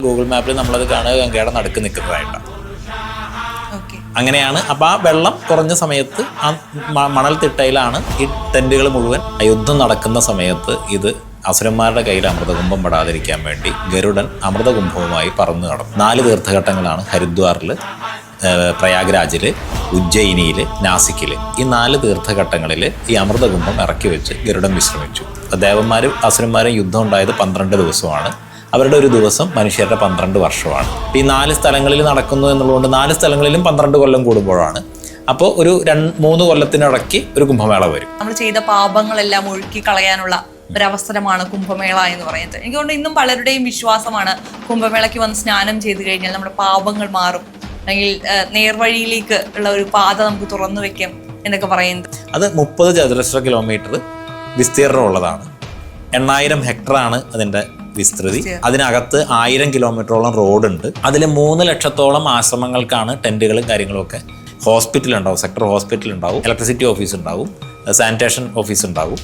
Google മാപ്പിൽ നമ്മളത് കാണുക ഗംഗയുടെ നടുക്ക് നിൽക്കുന്നതായിട്ടാണ്. അങ്ങനെയാണ്. അപ്പോൾ ആ വെള്ളം കുറഞ്ഞ സമയത്ത് ആ മണൽ തിട്ടയിലാണ് ഈ ടെന്റുകൾ മുഴുവൻ. യുദ്ധം നടക്കുന്ന സമയത്ത് ഇത് അസുരന്മാരുടെ കയ്യിൽ അമൃതകുംഭം പെടാതിരിക്കാൻ വേണ്ടി ഗരുഡൻ അമൃതകുംഭവുമായി പറന്നു നടന്നു. 4 തീർത്ഥഘട്ടങ്ങളാണ് ഹരിദ്വാറിൽ, പ്രയാഗ്രാജിൽ, ഉജ്ജയിനിയിൽ, നാസിക്കിൽ. ഈ 4 തീർത്ഥഘട്ടങ്ങളിൽ ഈ അമൃതകുംഭം ഇറക്കി വെച്ച് ഗരുഡൻ വിശ്രമിച്ചു. ദേവന്മാരും അസുരന്മാരും യുദ്ധം ഉണ്ടായത് 12 ദിവസമാണ്. അവരുടെ ഒരു ദിവസം മനുഷ്യരുടെ 12 വർഷമാണ്. ഈ 4 സ്ഥലങ്ങളിൽ നടക്കുന്നു എന്നുള്ളതുകൊണ്ട് 4 സ്ഥലങ്ങളിലും 12 കൊല്ലം കൂടുമ്പോഴാണ്. അപ്പോൾ ഒരു 3 കൊല്ലത്തിനിടയ്ക്ക് ഒരു കുംഭമേള വരും. നമ്മൾ ചെയ്ത പാപങ്ങളെല്ലാം ഒഴുക്കി കളയാനുള്ള ഒരവസരമാണ് കുംഭമേള എന്ന് പറയുന്നത്. എനിക്ക് തോന്നുന്നു ഇന്നും പലരുടെയും വിശ്വാസമാണ് കുംഭമേളയ്ക്ക് വന്ന് സ്നാനം ചെയ്ത് കഴിഞ്ഞാൽ നമ്മുടെ പാപങ്ങൾ മാറും, അല്ലെങ്കിൽ നേർവഴിയിലേക്ക് ഉള്ള ഒരു പാത നമുക്ക് തുറന്നു വെക്കാം എന്നൊക്കെ പറയുന്നത്. അത് 30 ചതുരശ്ര കിലോമീറ്റർ വിസ്തീർണമുള്ളതാണ്. 8000 ഹെക്ടറാണ് അതിൻ്റെ വിസ്തൃതി. അതിനകത്ത് 1000 കിലോമീറ്ററോളം റോഡുണ്ട്. അതിൽ 3 ലക്ഷത്തോളം ആശ്രമങ്ങൾക്കാണ് ടെന്റുകളും കാര്യങ്ങളും ഒക്കെ. ഹോസ്പിറ്റൽ ഉണ്ടാവും, സെക്ടർ ഹോസ്പിറ്റൽ ഉണ്ടാവും, ഇലക്ട്രിസിറ്റി ഓഫീസ് ഉണ്ടാവും, സാനിറ്റേഷൻ ഓഫീസ് ഉണ്ടാവും,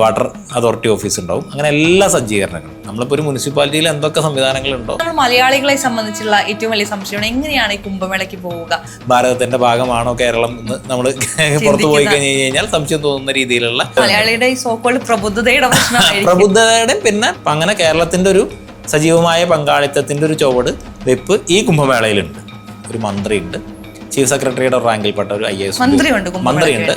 വാട്ടർ അതോറിറ്റി ഓഫീസ് ഉണ്ടാവും. അങ്ങനെ എല്ലാ സജ്ജീകരണങ്ങളും. നമ്മളിപ്പോൾ ഒരു മുനിസിപ്പാലിറ്റിയിൽ എന്തൊക്കെ സംവിധാനങ്ങളുണ്ടോ. നമ്മൾ മലയാളികളെ സംബന്ധിച്ചുള്ള ഏറ്റവും വലിയ സംശയമാണ് എങ്ങനെയാണ് ഈ കുംഭമേളയ്ക്ക് പോവുക. ഭാരതത്തിന്റെ ഭാഗമാണോ കേരളം എന്ന് നമ്മൾ പുറത്തു പോയി കഴിഞ്ഞാൽ സംശയം തോന്നുന്ന രീതിയിലുള്ള മലയാളിയുടെ ഈ സോക്കോൾഡ് പ്രബുദ്ധതയുടെ പ്രബുദ്ധതയുടെ പിന്നെ അങ്ങനെ കേരളത്തിന്റെ ഒരു സജീവമായ പങ്കാളിത്തത്തിന്റെ ഒരു ചുവട് വെപ്പ് ഈ കുംഭമേളയിലുണ്ട്. ഒരു മന്ത്രിയുണ്ട്, ചീഫ് സെക്രട്ടറിയുടെ റാങ്കിൽപ്പെട്ട ഒരു IAS മന്ത്രിയുണ്ട്.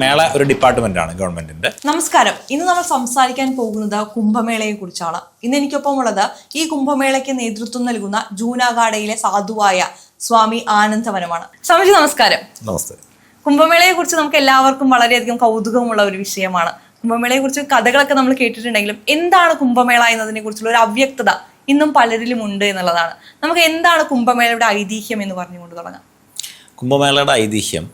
മേള ഒരു ഡിപ്പാർട്ട്മെന്റാണ് ഗവൺമെന്റിന്റെ. നമസ്കാരം. ഇന്ന് നമ്മൾ സംസാരിക്കാൻ പോകുന്നത് കുംഭമേളയെ കുറിച്ചാണ്. ഇന്ന് എനിക്കൊപ്പം ഉള്ളത് ഈ കുംഭമേളയ്ക്ക് നേതൃത്വം നൽകുന്ന ജൂനാഗാഡയിലെ സാധുവായ സ്വാമി ആനന്ദവനമാണ്. സ്വാമിജി നമസ്കാരം. നമസ്തേ. കുംഭമേളയെ കുറിച്ച് നമുക്ക് എല്ലാവർക്കും വളരെയധികം കൗതുകമുള്ള ഒരു വിഷയമാണ്. കുംഭമേളയെ കുറിച്ച് കഥകളൊക്കെ നമ്മൾ കേട്ടിട്ടുണ്ടെങ്കിലും എന്താണ് കുംഭമേള എന്നതിനെ കുറിച്ചുള്ള ഒരു അവ്യക്തത ഇന്നും പലരിലും ഉണ്ട് എന്നുള്ളതാണ്. നമുക്ക് എന്താണ് കുംഭമേളയുടെ ഐതിഹ്യം എന്ന് പറഞ്ഞുകൊണ്ട് തുടങ്ങാം. കുംഭമേളയുടെ ഐതിഹ്യം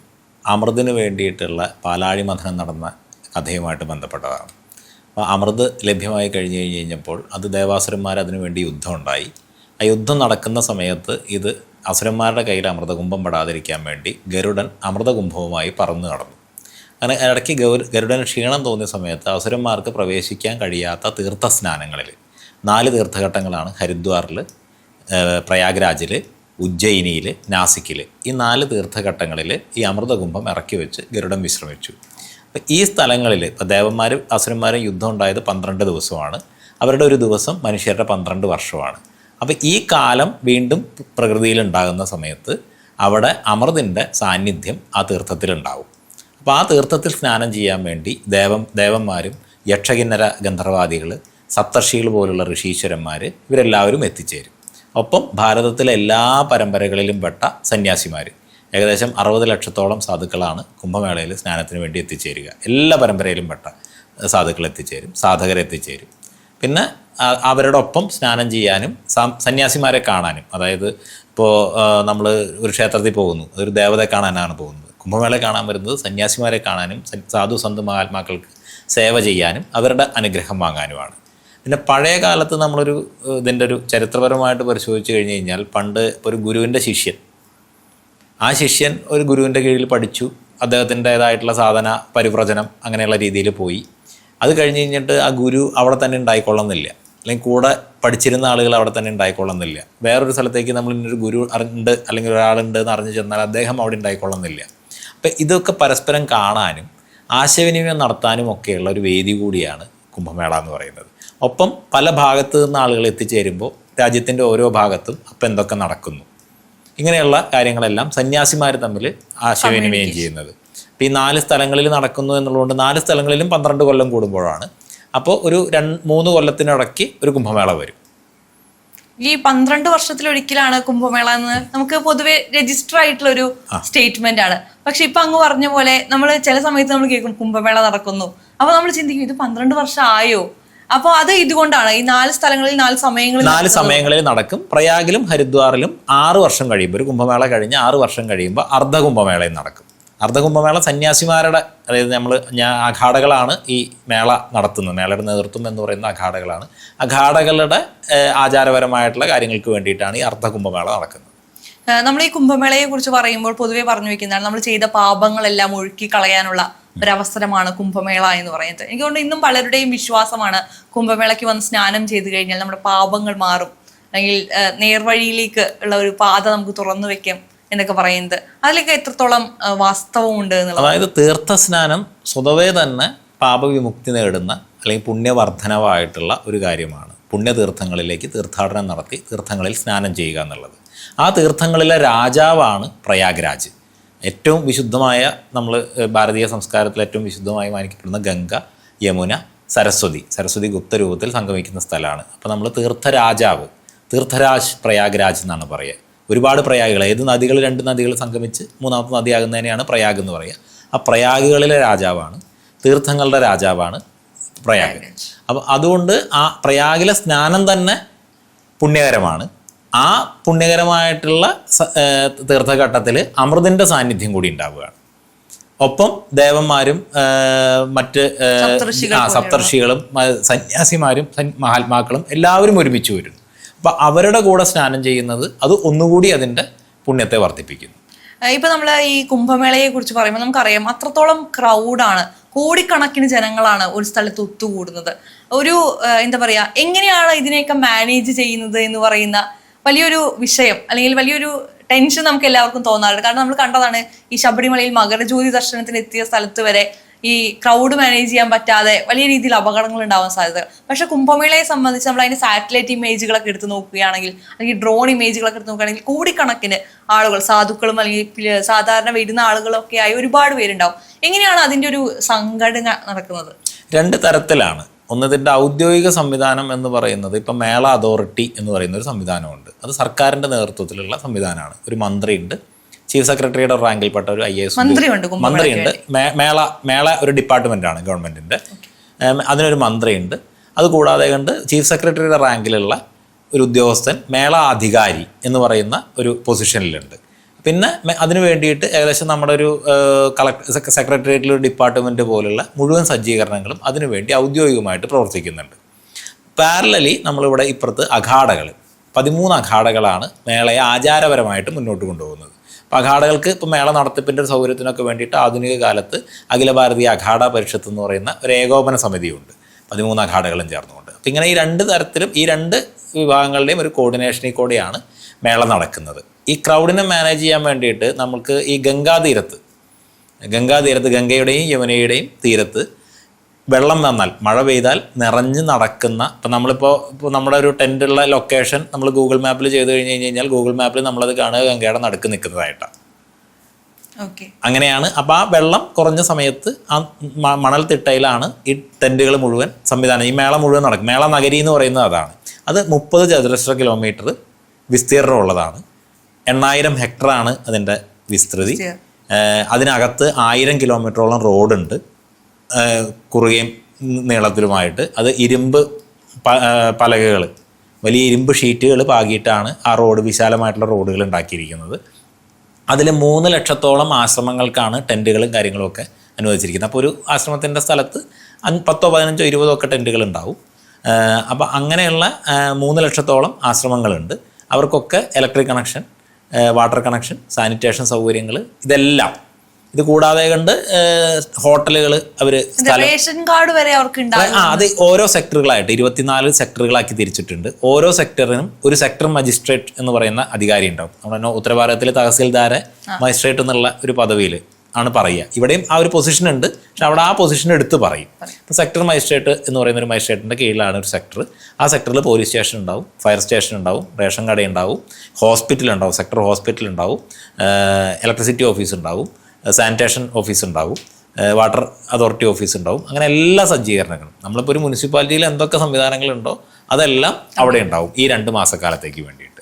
അമൃതിന് വേണ്ടിയിട്ടുള്ള പാലാഴി മഥനം നടന്ന കഥയുമായിട്ട് ബന്ധപ്പെട്ടതാണ്. അപ്പോൾ അമൃത് ലഭ്യമായി കഴിഞ്ഞപ്പോൾ അത് ദേവാസുരന്മാർ അതിനു വേണ്ടി യുദ്ധം ഉണ്ടായി. ആ യുദ്ധം നടക്കുന്ന സമയത്ത് ഇത് അസുരന്മാരുടെ കയ്യിൽ അമൃതകുംഭം പെടാതിരിക്കാൻ വേണ്ടി ഗരുഡൻ അമൃതകുംഭവുമായി പറന്നു നടന്നു. അങ്ങനെ ഇടയ്ക്ക് ഗരുഡന് ക്ഷീണം തോന്നിയ സമയത്ത് അസുരന്മാർക്ക് പ്രവേശിക്കാൻ കഴിയാത്ത തീർത്ഥസ്നാനങ്ങളിൽ 4 തീർത്ഥഘട്ടങ്ങളാണ് ഹരിദ്വാറിൽ, പ്രയാഗ്രാജിൽ, ഉജ്ജയിനിയിൽ, നാസിക്കിൽ. ഈ 4 തീർത്ഥഘട്ടങ്ങളിൽ ഈ അമൃതകുംഭം ഇറക്കി വെച്ച് ഗരുഡൻ വിശ്രമിച്ചു. അപ്പം ഈ സ്ഥലങ്ങളിൽ ഇപ്പോൾ ദേവന്മാരും അസുരന്മാരും യുദ്ധം ഉണ്ടായത് 12 ദിവസമാണ്. അവരുടെ ഒരു ദിവസം മനുഷ്യരുടെ 12 വർഷമാണ്. അപ്പോൾ ഈ കാലം വീണ്ടും പ്രകൃതിയിലുണ്ടാകുന്ന സമയത്ത് അവിടെ അമൃതിൻ്റെ സാന്നിധ്യം ആ തീർത്ഥത്തിലുണ്ടാവും. അപ്പോൾ ആ തീർത്ഥത്തിൽ സ്നാനം ചെയ്യാൻ വേണ്ടി ദേവന്മാരും യക്ഷകിന്നര ഗന്ധർവാദികൾ, സപ്തർഷികൾ പോലുള്ള ഋഷീശ്വരന്മാർ ഇവരെല്ലാവരും എത്തിച്ചേരും. ഒപ്പം ഭാരതത്തിലെ എല്ലാ പരമ്പരകളിലും പെട്ട സന്യാസിമാർ, ഏകദേശം 60 ലക്ഷത്തോളം സാധുക്കളാണ് കുംഭമേളയിൽ സ്നാനത്തിന് വേണ്ടി എത്തിച്ചേരുക. എല്ലാ പരമ്പരയിലും പെട്ട സാധുക്കൾ എത്തിച്ചേരും, സാധകരെത്തിച്ചേരും. പിന്നെ അവരുടെ ഒപ്പം സ്നാനം ചെയ്യാനും സന്യാസിമാരെ കാണാനും. അതായത് ഇപ്പോൾ നമ്മൾ ഒരു ക്ഷേത്രത്തിൽ പോകുന്നു, ഒരു ദേവതയെ കാണാനാണ് പോകുന്നത്. കുംഭമേളയെ കാണാൻ വരുന്നത് സന്യാസിമാരെ കാണാനും സാധു സന്ത് മഹാത്മാക്കൾക്ക് സേവ ചെയ്യാനും അവരുടെ അനുഗ്രഹം വാങ്ങാനുമാണ്. പിന്നെ പഴയ കാലത്ത് നമ്മളൊരു ഇതിൻ്റെ ഒരു ചരിത്രപരമായിട്ട് പരിശോധിച്ച് കഴിഞ്ഞ് കഴിഞ്ഞാൽ പണ്ട് ഒരു ഗുരുവിൻ്റെ ശിഷ്യൻ, ആ ശിഷ്യൻ ഒരു ഗുരുവിൻ്റെ കീഴിൽ പഠിച്ചു, അദ്ദേഹത്തിൻ്റേതായിട്ടുള്ള സാധന പരിവ്രജനം അങ്ങനെയുള്ള രീതിയിൽ പോയി. അത് കഴിഞ്ഞ് കഴിഞ്ഞിട്ട് ആ ഗുരു അവിടെ തന്നെ ഉണ്ടായിക്കൊള്ളുന്നില്ല, അല്ലെങ്കിൽ കൂടെ പഠിച്ചിരുന്ന ആളുകൾ അവിടെ തന്നെ ഉണ്ടായിക്കൊള്ളുന്നില്ല. വേറൊരു സ്ഥലത്തേക്ക് നമ്മൾ ഇന്നൊരു ഗുരു ഉണ്ട് അല്ലെങ്കിൽ ഒരാളുണ്ട് എന്ന് അറിഞ്ഞു ചെന്നാൽ അദ്ദേഹം അവിടെ ഉണ്ടായിക്കൊള്ളുന്നില്ല. അപ്പം ഇതൊക്കെ പരസ്പരം കാണാനും ആശയവിനിമയം നടത്താനും ഒക്കെയുള്ള ഒരു വേദി കൂടിയാണ് കുംഭമേള എന്ന് പറയുന്നത്. ഒപ്പം പല ഭാഗത്തു നിന്ന് ആളുകൾ എത്തിച്ചേരുമ്പോൾ രാജ്യത്തിൻ്റെ ഓരോ ഭാഗത്തും അപ്പം എന്തൊക്കെ നടക്കുന്നു, ഇങ്ങനെയുള്ള കാര്യങ്ങളെല്ലാം സന്യാസിമാർ തമ്മിൽ ആശയവിനിമയം ചെയ്യുന്നത്. അപ്പോൾ ഈ 4 സ്ഥലങ്ങളിൽ നടക്കുന്നു എന്നുള്ളതുകൊണ്ട് 4 സ്ഥലങ്ങളിലും 12 കൊല്ലം കൂടുമ്പോഴാണ്. അപ്പോൾ ഒരു 3 കൊല്ലത്തിനിടയ്ക്ക് ഒരു കുംഭമേള വരും. ഈ 12 വർഷത്തിലൊരിക്കലാണ് കുംഭമേള എന്ന് നമുക്ക് പൊതുവെ രജിസ്റ്റർ ആയിട്ടുള്ള ഒരു സ്റ്റേറ്റ്മെന്റ് ആണ്. പക്ഷെ ഇപ്പൊ അങ്ങ് പറഞ്ഞ പോലെ നമ്മൾ ചില സമയത്ത് നമ്മൾ കേൾക്കും കുംഭമേള നടക്കുന്നു, അപ്പൊ നമ്മൾ ചിന്തിക്കും ഇത് 12 വർഷം ആയോ? അപ്പോൾ അത് ഇതുകൊണ്ടാണ് ഈ 4 സ്ഥലങ്ങളിൽ 4 സമയങ്ങളിൽ നടക്കും. പ്രയാഗിലും ഹരിദ്വാറിലും 6 വർഷം കഴിയുമ്പോൾ, ഒരു കുംഭമേള കഴിഞ്ഞ് 6 വർഷം കഴിയുമ്പോൾ അർദ്ധകുംഭമേളയും നടക്കും. അർദ്ധകുംഭമേള സന്യാസിമാരുടെ, അതായത് അഖാഡകളാണ് ഈ മേള നടത്തുന്നത്. മേളയുടെ നേതൃത്വം എന്ന് പറയുന്ന അഖാഡകളാണ്. അഖാഡകളുടെ ആചാരപരമായിട്ടുള്ള കാര്യങ്ങൾക്ക് വേണ്ടിയിട്ടാണ് ഈ അർദ്ധകുംഭമേള നടക്കുന്നത്. നമ്മൾ ഈ കുംഭമേളയെ കുറിച്ച് പറയുമ്പോൾ പൊതുവെ പറഞ്ഞു വെക്കുന്നതാണ് നമ്മൾ ചെയ്ത പാപങ്ങളെല്ലാം ഒഴുക്കി കളയാനുള്ള ഒരവസരമാണ് കുംഭമേള എന്ന് പറയുന്നത്. എനിക്ക് തോന്നുന്നു ഇന്നും പലരുടെയും വിശ്വാസമാണ് കുംഭമേളയ്ക്ക് വന്ന് സ്നാനം ചെയ്ത് കഴിഞ്ഞാൽ നമ്മുടെ പാപങ്ങൾ മാറും, അല്ലെങ്കിൽ നേർവഴിയിലേക്ക് ഉള്ള ഒരു പാത നമുക്ക് തുറന്നു വെക്കാം എന്നൊക്കെ പറയുന്നത്, അതിലൊക്കെ എത്രത്തോളം വാസ്തവമുണ്ട് എന്നുള്ളത്? അതായത് തീർത്ഥസ്നാനം സ്വതവേ തന്നെ പാപവിമുക്തി നേടുന്ന അല്ലെങ്കിൽ പുണ്യവർദ്ധനവായിട്ടുള്ള ഒരു കാര്യമാണ്. പുണ്യതീർത്ഥങ്ങളിലേക്ക് തീർത്ഥാടനം നടത്തി തീർത്ഥങ്ങളിൽ സ്നാനം ചെയ്യുക എന്നുള്ളത്. ആ തീർത്ഥങ്ങളിലെ രാജാവാണ് പ്രയാഗ്രാജ്. ഏറ്റവും വിശുദ്ധമായ, നമ്മൾ ഭാരതീയ സംസ്കാരത്തിൽ ഏറ്റവും വിശുദ്ധമായി മാനിക്കപ്പെടുന്ന ഗംഗ, യമുന, സരസ്വതി ഗുപ്തരൂപത്തിൽ സംഗമിക്കുന്ന സ്ഥലമാണ്. അപ്പോൾ നമ്മൾ തീർത്ഥരാജാവ്, തീർത്ഥരാജ് പ്രയാഗ്രാജ് എന്നാണ് പറയുക. ഒരുപാട് പ്രയാഗുകൾ, ഏത് നദികൾ, 2 നദികൾ സംഗമിച്ച് 3ാമത്തെ നദിയാകുന്നതിനെയാണ് പ്രയാഗ് എന്ന് പറയുക. ആ പ്രയാഗുകളിലെ രാജാവാണ്, തീർത്ഥങ്ങളുടെ രാജാവാണ് പ്രയാഗ്. അപ്പം അതുകൊണ്ട് ആ പ്രയാഗിലെ സ്നാനം തന്നെ പുണ്യകരമാണ്. ആ പുണ്യകരമായിട്ടുള്ള തീർത്ഥഘട്ടത്തിൽ അമൃതിൻ്റെ സാന്നിധ്യം കൂടി ഉണ്ടാവുകയാണ്. ഒപ്പം ദേവന്മാരും മറ്റ് സപ്തർഷികളും സന്യാസിമാരും മഹാത്മാക്കളും എല്ലാവരും ഒരുമിച്ച് വരുന്നു. അപ്പം അവരുടെ കൂടെ സ്നാനം ചെയ്യുന്നത് അത് ഒന്നുകൂടി അതിൻ്റെ പുണ്യത്തെ വർദ്ധിപ്പിക്കുന്നു. ഇപ്പൊ നമ്മൾ ഈ കുംഭമേളയെ കുറിച്ച് പറയുമ്പോൾ നമുക്കറിയാം അത്രത്തോളം ക്രൗഡാണ്, കോടിക്കണക്കിന് ജനങ്ങളാണ് ഒരു സ്ഥലത്ത് ഒത്തുകൂടുന്നത്. ഒരു എന്താ പറയാ, എങ്ങനെയാണ് ഇതിനെയൊക്കെ മാനേജ് ചെയ്യുന്നത് എന്ന് പറയുന്ന വലിയൊരു വിഷയം, അല്ലെങ്കിൽ വലിയൊരു ടെൻഷൻ നമുക്ക് എല്ലാവർക്കും തോന്നാറുണ്ട്. കാരണം നമ്മൾ കണ്ടതാണ് ഈ ശബരിമലയിൽ മകരജ്യോതി ദർശനത്തിന് എത്തിയ സ്ഥലത്ത് വരെ ഈ ക്രൗഡ് മാനേജ് ചെയ്യാൻ പറ്റാതെ വലിയ രീതിയിൽ അപകടങ്ങൾ ഉണ്ടാവാൻ സാധ്യത. പക്ഷെ കുംഭമേളയെ സംബന്ധിച്ച് നമ്മൾ അതിന്റെ സാറ്റലൈറ്റ് ഇമേജുകളൊക്കെ എടുത്ത് നോക്കുകയാണെങ്കിൽ, അല്ലെങ്കിൽ ഡ്രോൺ ഇമേജുകളൊക്കെ എടുത്ത് നോക്കുകയാണെങ്കിൽ കോടിക്കണക്കിന് ആളുകൾ, സാധുക്കളും അല്ലെങ്കിൽ സാധാരണ വരുന്ന ആളുകളൊക്കെ ആയി ഒരുപാട് പേരുണ്ടാവും. എങ്ങനെയാണ് അതിന്റെ ഒരു സംഘടന നടക്കുന്നത്? 2 തരത്തിലാണ്. ഒന്നതിൻ്റെ ഔദ്യോഗിക സംവിധാനം എന്ന് പറയുന്നത്, ഇപ്പം മേള അതോറിറ്റി എന്ന് പറയുന്ന ഒരു സംവിധാനമുണ്ട്. അത് സർക്കാരിൻ്റെ നേതൃത്വത്തിലുള്ള സംവിധാനമാണ്. ഒരു മന്ത്രിയുണ്ട്, ചീഫ് സെക്രട്ടറിയുടെ റാങ്കിൽപ്പെട്ട ഒരു IAS മന്ത്രിയുണ്ട്. മേള ഒരു ഡിപ്പാർട്ട്മെൻറ്റാണ് ഗവൺമെൻറ്റിൻ്റെ, അതിനൊരു മന്ത്രിയുണ്ട്. അതുകൂടാതെ കണ്ട് ചീഫ് സെക്രട്ടറിയുടെ റാങ്കിലുള്ള ഒരു ഉദ്യോഗസ്ഥൻ മേള അധികാരി എന്ന് പറയുന്ന ഒരു പൊസിഷനിലുണ്ട്. പിന്നെ അതിന് വേണ്ടിയിട്ട് ഏകദേശം നമ്മുടെ ഒരു സെക്രട്ടേറിയറ്റിലൊരു ഡിപ്പാർട്ട്മെൻറ്റ് പോലുള്ള മുഴുവൻ സജ്ജീകരണങ്ങളും അതിനുവേണ്ടി ഔദ്യോഗികമായിട്ട് പ്രവർത്തിക്കുന്നുണ്ട്. പാരലലി നമ്മളിവിടെ ഇപ്പുറത്ത് അഖാഡകൾ, 13 അഖാഡകളാണ് മേളയെ ആചാരപരമായിട്ട് മുന്നോട്ട് കൊണ്ടുപോകുന്നത്. അപ്പോൾ അഖാഡകൾക്ക് ഇപ്പോൾ മേള നടത്തിപ്പിൻ്റെ ഒരു സൗകര്യത്തിനൊക്കെ വേണ്ടിയിട്ട് ആധുനിക കാലത്ത് അഖില ഭാരതീയ അഖാഡ പരിഷത്ത് എന്ന് പറയുന്ന ഒരു ഏകോപന സമിതിയുണ്ട്, 13 അഖാഡകളും ചേർന്നുകൊണ്ട്. അപ്പോൾ ഇങ്ങനെ ഈ 2 തരത്തിലും ഈ 2 വിഭാഗങ്ങളുടെയും ഒരു കോർഡിനേഷനിൽ കൂടെയാണ് മേള നടക്കുന്നത്. ഈ ക്രൗഡിനെ മാനേജ് ചെയ്യാൻ വേണ്ടിയിട്ട് നമുക്ക് ഈ ഗംഗാതീരത്ത് ഗംഗയുടെയും യമുനയുടെയും തീരത്ത് വെള്ളം വന്നാൽ, മഴ പെയ്താൽ നിറഞ്ഞ് നടക്കുന്ന, ഇപ്പം നമ്മളിപ്പോൾ നമ്മുടെ ഒരു ടെൻറ്റുള്ള ലൊക്കേഷൻ നമ്മൾ ഗൂഗിൾ മാപ്പിൽ ചെയ്ത് കഴിഞ്ഞാൽ ഗൂഗിൾ മാപ്പിൽ നമ്മളത് കാണുക ഗംഗയുടെ നടുക്ക് നിൽക്കുന്നതായിട്ടാണ്. അങ്ങനെയാണ്. അപ്പോൾ ആ വെള്ളം കുറഞ്ഞ സമയത്ത് ആ മണൽ തിട്ടയിലാണ് ഈ ടെൻറ്റുകൾ മുഴുവൻ സംവിധാനം, ഈ മേള മുഴുവൻ നടക്കും. മേള നഗരി എന്ന് പറയുന്നത് അതാണ്. അത് 30 ചതുരശ്ര കിലോമീറ്റർ വിസ്തീർണമുള്ളതാണ്. 8000 ഹെക്ടറാണ് അതിൻ്റെ വിസ്തൃതി. അതിനകത്ത് 1000 കിലോമീറ്ററോളം റോഡുണ്ട്, കുറുകയും നീളത്തിലുമായിട്ട്. അത് ഇരുമ്പ് പലകകൾ, വലിയ ഇരുമ്പ് ഷീറ്റുകൾ പാകിയിട്ടാണ് ആ റോഡ്, വിശാലമായിട്ടുള്ള റോഡുകൾ ഉണ്ടാക്കിയിരിക്കുന്നത്. അതിൽ 3 ലക്ഷത്തോളം ആശ്രമങ്ങൾക്കാണ് ടെൻറ്റുകളും കാര്യങ്ങളുമൊക്കെ അനുവദിച്ചിരിക്കുന്നത്. അപ്പോൾ ഒരു ആശ്രമത്തിൻ്റെ സ്ഥലത്ത് 10, 15, 20 ഒക്കെ ടെൻറ്റുകൾ ഉണ്ടാവും. അപ്പോൾ അങ്ങനെയുള്ള 3 ലക്ഷത്തോളം ആശ്രമങ്ങളുണ്ട്. അവർക്കൊക്കെ electric connection, water connection, sanitation സൗകര്യങ്ങൾ, ഇതെല്ലാം. ഇത് കൂടാതെ കണ്ട് ഹോട്ടലുകൾ, അവർ റേഷൻ കാർഡ് വരെ അവർക്ക് അത് ഓരോ സെക്ടറുകളായിട്ട് 24 സെക്ടറുകളാക്കി തിരിച്ചിട്ടുണ്ട്. ഓരോ സെക്ടറിനും ഒരു സെക്ടർ മജിസ്ട്രേറ്റ് എന്ന് പറയുന്ന അധികാരി ഉണ്ടാവും. നമ്മുടെ ഉത്തരഭാരതത്തിലെ തഹസീൽദാരെ മജിസ്ട്രേറ്റ് എന്നുള്ള ഒരു പദവിയിൽ ആണ് പറയുക. ഇവിടെയും ആ ഒരു പൊസിഷൻ ഉണ്ട്, പക്ഷെ അവിടെ ആ പൊസിഷൻ എടുത്ത് പറയും. ഇപ്പോൾ സെക്ടർ മജിസ്ട്രേറ്റ് എന്ന് പറയുന്ന ഒരു മജിസ്ട്രേറ്റിൻ്റെ കീഴിലാണ് ഒരു സെക്ടർ. ആ സെക്ടറിൽ പോലീസ് സ്റ്റേഷൻ ഉണ്ടാവും, ഫയർ സ്റ്റേഷൻ ഉണ്ടാവും, റേഷൻ കട ഉണ്ടാവും, ഹോസ്പിറ്റൽ ഉണ്ടാവും, സെക്ടർ ഹോസ്പിറ്റൽ ഉണ്ടാവും, ഇലക്ട്രിസിറ്റി ഓഫീസ് ഉണ്ടാവും, സാനിറ്റേഷൻ ഓഫീസ് ഉണ്ടാവും, വാട്ടർ അതോറിറ്റി ഓഫീസ് ഉണ്ടാവും. അങ്ങനെ എല്ലാ സജ്ജീകരണങ്ങളും, നമ്മളിപ്പോൾ ഒരു മുനിസിപ്പാലിറ്റിയിൽ എന്തൊക്കെ സംവിധാനങ്ങളുണ്ടോ അതെല്ലാം അവിടെ ഉണ്ടാവും ഈ 2 മാസക്കാലത്തേക്ക് വേണ്ടിയിട്ട്.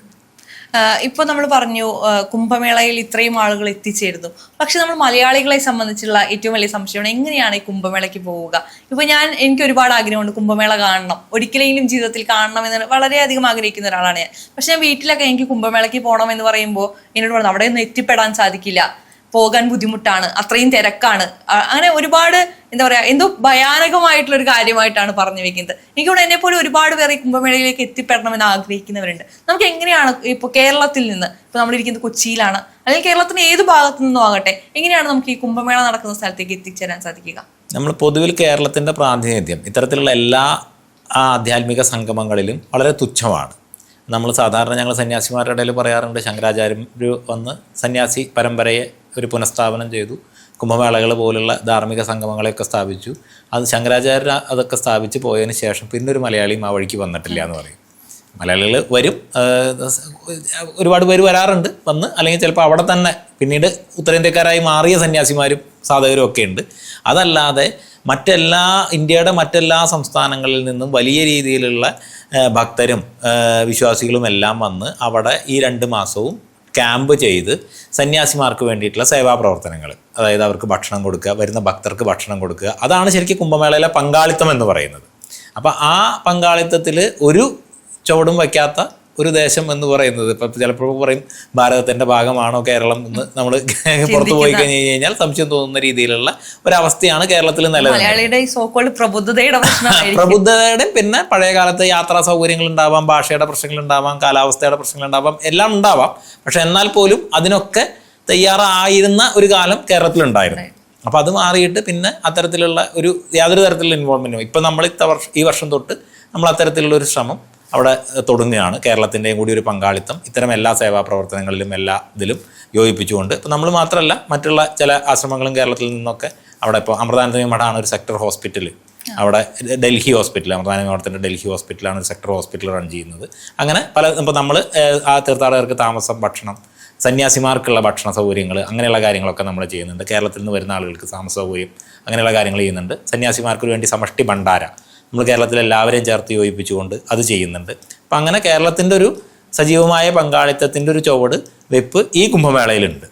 ഇപ്പോൾ നമ്മൾ പറഞ്ഞു കുംഭമേളയിൽ ഇത്രയും ആളുകൾ എത്തിച്ചേരുന്നു. പക്ഷെ നമ്മൾ മലയാളികളെ സംബന്ധിച്ചുള്ള ഏറ്റവും വലിയ സംശയമാണ് എങ്ങനെയാണ് ഈ കുംഭമേളയ്ക്ക് പോവുക. ഇപ്പോൾ എനിക്ക് ഒരുപാട് ആഗ്രഹമുണ്ട് കുംഭമേള കാണണം, ഒരിക്കലെങ്കിലും ജീവിതത്തിൽ കാണണം എന്ന് വളരെയധികം ആഗ്രഹിക്കുന്ന ഒരാളാണ് ഞാൻ. പക്ഷെ ഞാൻ വീട്ടിലൊക്കെ എനിക്ക് കുംഭമേളയ്ക്ക് പോകണം എന്ന് പറയുമ്പോൾ എന്നോട് പറഞ്ഞു അവിടെ ഒന്നും എത്തിപ്പെടാൻ സാധിക്കില്ല, പോകാൻ ബുദ്ധിമുട്ടാണ്, അത്രയും തിരക്കാണ്, അങ്ങനെ ഒരുപാട് എന്താ പറയാ, എന്തോ ഭയാനകമായിട്ടുള്ള ഒരു കാര്യമായിട്ടാണ് പറഞ്ഞു വെക്കുന്നത്. എനിക്കിവിടെ എന്നെപ്പോലെ ഒരുപാട് പേർ ഈ കുംഭമേളയിലേക്ക് എത്തിപ്പെടണമെന്ന് ആഗ്രഹിക്കുന്നവരുണ്ട്. നമുക്ക് എങ്ങനെയാണ് ഇപ്പോൾ കേരളത്തിൽ നിന്ന്, ഇപ്പോൾ നമ്മളിരിക്കുന്നത് കൊച്ചിയിലാണ്, അല്ലെങ്കിൽ കേരളത്തിന് ഏത് ഭാഗത്തു നിന്നും ആകട്ടെ, എങ്ങനെയാണ് നമുക്ക് ഈ കുംഭമേള നടക്കുന്ന സ്ഥലത്തേക്ക് എത്തിച്ചേരാൻ സാധിക്കുക? നമ്മൾ പൊതുവിൽ കേരളത്തിൻ്റെ പ്രാതിനിധ്യം ഇത്തരത്തിലുള്ള എല്ലാ ആധ്യാത്മിക സംഗമങ്ങളിലും വളരെ തുച്ഛമാണ്. നമ്മൾ സാധാരണ ഞങ്ങൾ സന്യാസിമാരുടെ ഇടയിൽ പറയാറുണ്ട്, ശങ്കരാചാര്യർ വന്ന് സന്യാസി പരമ്പരയെ ഒരു പുനഃസ്ഥാപനം ചെയ്തു, കുംഭമേളകൾ പോലുള്ള ധാർമ്മിക സംഗമങ്ങളെയൊക്കെ സ്ഥാപിച്ചു. അത് ശങ്കരാചാര്യർ അതൊക്കെ സ്ഥാപിച്ച് പോയതിന് ശേഷം പിന്നെ ഒരു മലയാളിയും ആ വഴിക്ക് വന്നിട്ടില്ല എന്ന് പറയും. മലയാളികൾ വരും, ഒരുപാട് പേര് വരാറുണ്ട് വന്ന്, അല്ലെങ്കിൽ ചിലപ്പോൾ അവിടെ തന്നെ പിന്നീട് ഉത്തരേന്ത്യക്കാരായി മാറിയ സന്യാസിമാരും സാധകരും ഒക്കെ ഉണ്ട്. അതല്ലാതെ ഇന്ത്യയുടെ മറ്റെല്ലാ സംസ്ഥാനങ്ങളിൽ നിന്നും വലിയ രീതിയിലുള്ള ഭക്തരും വിശ്വാസികളും എല്ലാം വന്ന് അവിടെ ഈ 2 മാസവും ക്യാമ്പ് ചെയ്ത് സന്യാസിമാർക്ക് വേണ്ടിയിട്ടുള്ള സേവാപ്രവർത്തനങ്ങൾ, അതായത് അവർക്ക് ഭക്ഷണം കൊടുക്കുക, വരുന്ന ഭക്തർക്ക് ഭക്ഷണം കൊടുക്കുക, അതാണ് ശരിക്കും കുംഭമേളയിലെ പങ്കാളിത്തം എന്ന് പറയുന്നത്. അപ്പോൾ ആ പങ്കാളിത്തത്തിൽ ഒരു ചുവടും വയ്ക്കാത്ത ഒരു ദേശം എന്ന് പറയുന്നത്, ഇപ്പം ചിലപ്പോൾ പറയും ഭാരതത്തിൻ്റെ ഭാഗമാണോ കേരളം എന്ന് നമ്മൾ പുറത്തു പോയി കഴിഞ്ഞ് കഴിഞ്ഞാൽ സംശയം തോന്നുന്ന രീതിയിലുള്ള ഒരവസ്ഥയാണ് കേരളത്തിൽ നിലനിൽക്കുന്നത്. പ്രബുദ്ധതയുടെ പിന്നെ പഴയ കാലത്ത് യാത്രാ സൗകര്യങ്ങൾ ഉണ്ടാവാം, ഭാഷയുടെ പ്രശ്നങ്ങൾ ഉണ്ടാവാം, കാലാവസ്ഥയുടെ പ്രശ്നങ്ങൾ ഉണ്ടാവാം, എല്ലാം ഉണ്ടാവാം. പക്ഷെ എന്നാൽ പോലും അതിനൊക്കെ തയ്യാറായിരുന്ന ഒരു കാലം കേരളത്തിലുണ്ടായിരുന്നു. അപ്പോൾ അത് മാറിയിട്ട് പിന്നെ അത്തരത്തിലുള്ള യാതൊരു തരത്തിലുള്ള ഇൻവോൾവ്മെൻറ്റും ഇപ്പം നമ്മൾ ഈ വർഷം തൊട്ട് നമ്മൾ അത്തരത്തിലുള്ള ഒരു ശ്രമം അവിടെ തുടങ്ങുകയാണ്. കേരളത്തിൻ്റെയും കൂടി ഒരു പങ്കാളിത്തം ഇത്തരം എല്ലാ സേവാ പ്രവർത്തനങ്ങളിലും എല്ലാ ഇതിലും യോജിപ്പിച്ചുകൊണ്ട്, ഇപ്പോൾ നമ്മൾ മാത്രമല്ല മറ്റുള്ള ചില ആശ്രമങ്ങളും കേരളത്തിൽ നിന്നൊക്കെ അവിടെ ഇപ്പോൾ അമൃതാനന്ദമയി മഠമാണ് ഒരു സെക്ടർ ഹോസ്പിറ്റൽ, അവിടെ ഡൽഹി ഹോസ്പിറ്റൽ, അമൃതാനന്ദമയി മഠത്തിൻ്റെ ഡൽഹി ഹോസ്പിറ്റലാണ് ഒരു സെക്ടർ ഹോസ്പിറ്റൽ റൺ ചെയ്യുന്നത്. അങ്ങനെ ഇപ്പോൾ നമ്മൾ ആ തീർത്ഥാടകർക്ക് താമസം, ഭക്ഷണം, സന്യാസിമാർക്കുള്ള ഭക്ഷണ സൗകര്യങ്ങൾ, അങ്ങനെയുള്ള കാര്യങ്ങളൊക്കെ നമ്മൾ ചെയ്യുന്നുണ്ട്. കേരളത്തിൽ നിന്ന് വരുന്ന ആളുകൾക്ക് താമസ സൗകര്യം, അങ്ങനെയുള്ള കാര്യങ്ങൾ ചെയ്യുന്നുണ്ട്. സന്യാസിമാർക്ക് വേണ്ടി സമഷ്ടി ഭണ്ഡാര നമ്മൾ കേരളത്തിൽ എല്ലാവരെയും ചേർത്ത് യോജിപ്പിച്ചുകൊണ്ട് അത് ചെയ്യുന്നുണ്ട്. അപ്പം അങ്ങനെ കേരളത്തിൻ്റെ ഒരു സജീവമായ പങ്കാളിത്തത്തിൻ്റെ ഒരു ചുവട് വെപ്പ് ഈ കുംഭമേളയിലുണ്ട്.